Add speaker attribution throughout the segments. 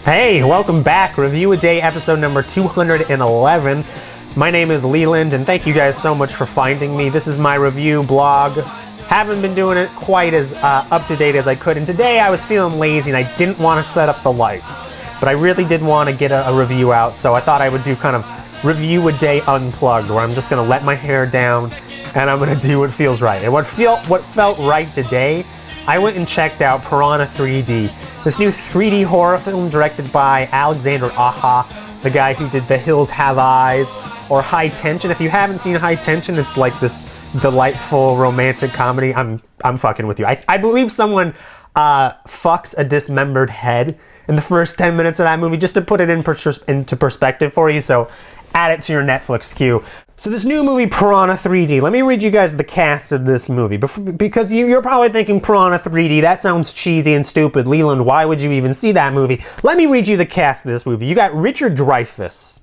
Speaker 1: Hey, welcome back. Review a Day episode number 211. My name is Leland, and thank you guys so much for finding me. This is my review blog. Haven't been doing it quite as up-to-date as I could, and today I was feeling lazy and I didn't want to set up the lights. But I really did want to get a review out, so I thought I would do kind of Review a Day Unplugged, where I'm just going to let my hair down and I'm going to do what feels right. And what felt right today, I went and checked out Piranha 3D. This new 3D horror film directed by Alexander Aja, the guy who did The Hills Have Eyes or High Tension. If you haven't seen High Tension, it's like this delightful romantic comedy. I'm fucking with you. I believe someone fucks a dismembered head in the first 10 minutes of that movie, just to put it into perspective for you, so add it to your Netflix queue. So this new movie, Piranha 3D, let me read you guys the cast of this movie, because you're probably thinking, Piranha 3D, that sounds cheesy and stupid. Leland, why would you even see that movie? Let me read you the cast of this movie. You got Richard Dreyfuss,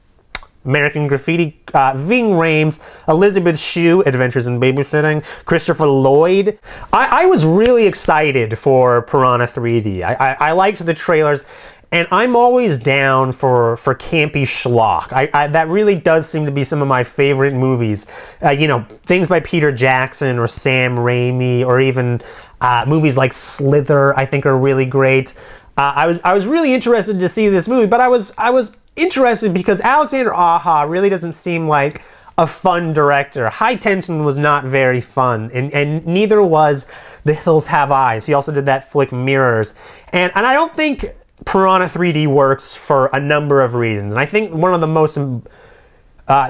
Speaker 1: American Graffiti, Ving Rhames, Elizabeth Shue, Adventures in Babysitting, Christopher Lloyd. I was really excited for Piranha 3D. I liked the trailers. And I'm always down for campy schlock. That really does seem to be some of my favorite movies. You know, things by Peter Jackson or Sam Raimi, or even movies like Slither, I think are really great. I was really interested to see this movie, but I was interested because Alexander Aja really doesn't seem like a fun director. High Tension was not very fun, and neither was The Hills Have Eyes. He also did that flick Mirrors. And I don't think Piranha 3D works for a number of reasons. And I think one of the most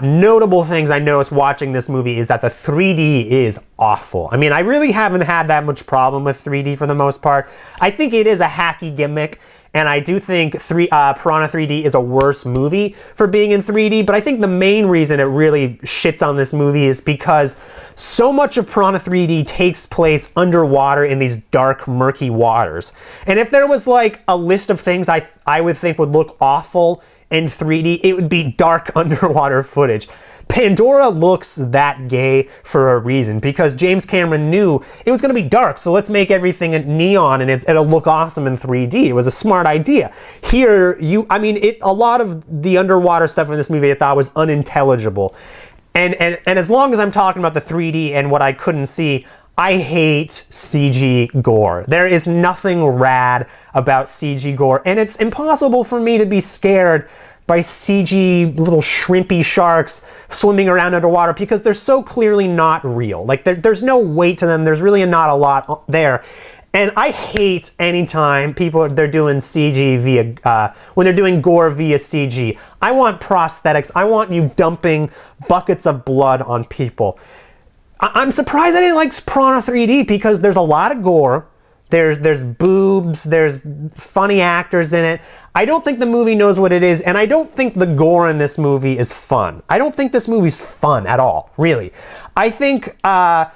Speaker 1: notable things I noticed watching this movie is that the 3D is awful. I mean, I really haven't had that much problem with 3D for the most part. I think it is a hacky gimmick, and I do think Piranha 3D is a worse movie for being in 3D, but I think the main reason it really shits on this movie is because so much of Piranha 3D takes place underwater in these dark, murky waters. And if there was like a list of things I would think would look awful in 3D, it would be dark underwater footage. Pandora looks that gay for a reason, because James Cameron knew it was going to be dark, so let's make everything neon and it'll look awesome in 3D. It was a smart idea. Here, a lot of the underwater stuff in this movie I thought was unintelligible. And as long as I'm talking about the 3D and what I couldn't see, I hate CG gore. There is nothing rad about CG gore, and it's impossible for me to be scared by CG little shrimpy sharks swimming around underwater, because they're so clearly not real. Like, there's no weight to them. There's really not a lot there. And I hate anytime they're doing CG when they're doing gore via CG. I want prosthetics. I want you dumping buckets of blood on people. I'm surprised I didn't like Piranha 3D, because there's a lot of gore. There's boobs. There's funny actors in it. I don't think the movie knows what it is, and I don't think the gore in this movie is fun. I don't think this movie's fun at all, really. I think a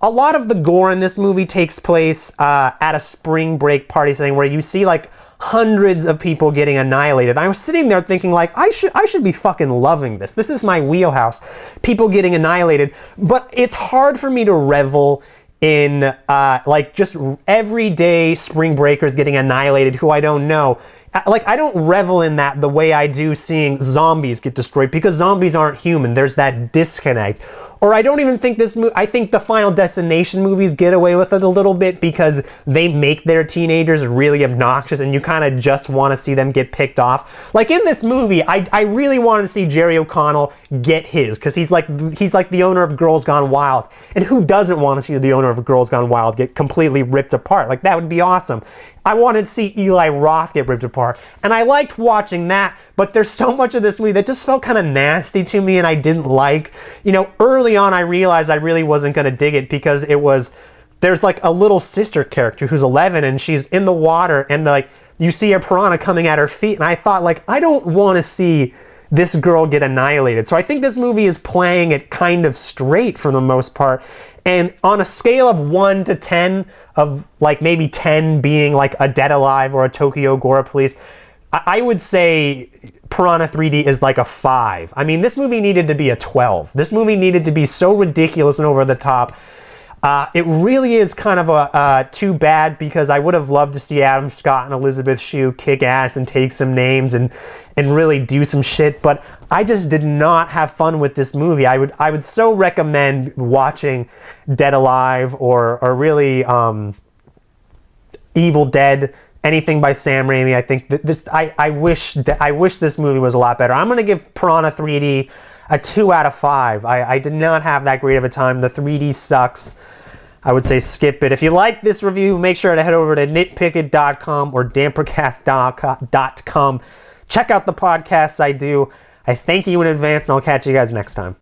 Speaker 1: lot of the gore in this movie takes place at a spring break party setting, where you see like hundreds of people getting annihilated. I was sitting there thinking, like, I should be fucking loving this. This is my wheelhouse. People getting annihilated. But it's hard for me to revel in like just everyday spring breakers getting annihilated who I don't know. Like, I don't revel in that the way I do seeing zombies get destroyed, because zombies aren't human. There's that disconnect. Or I don't even think I think the Final Destination movies get away with it a little bit, because they make their teenagers really obnoxious and you kind of just want to see them get picked off. Like in this movie, I really wanted to see Jerry O'Connell get his, because he's like the owner of Girls Gone Wild. And who doesn't want to see the owner of Girls Gone Wild get completely ripped apart? Like, that would be awesome. I wanted to see Eli Roth get ripped apart, and I liked watching that, but there's so much of this movie that just felt kind of nasty to me and I didn't like. You know, early on I realized I really wasn't going to dig it, because there's like a little sister character who's 11 and she's in the water, and like you see a piranha coming at her feet, and I thought, like, I don't want to see this girl get annihilated. So I think this movie is playing it kind of straight for the most part. And on a scale of 1 to 10, of like maybe 10 being like a Dead Alive or a Tokyo Gore Police, I would say Piranha 3D is like a 5. I mean, this movie needed to be a 12. This movie needed to be so ridiculous and over the top. It really is kind of a too bad, because I would have loved to see Adam Scott and Elizabeth Shue kick ass and take some names and really do some shit, but I just did not have fun with this movie. I would so recommend watching Dead Alive or really Evil Dead, anything by Sam Raimi. I think that I wish this movie was a lot better. I'm gonna give Piranha 3D a 2 out of 5. I did not have that great of a time. The 3D sucks. I would say skip it. If you like this review, make sure to head over to nitpickit.com or dampercast.com. Check out the podcasts I do. I thank you in advance, and I'll catch you guys next time.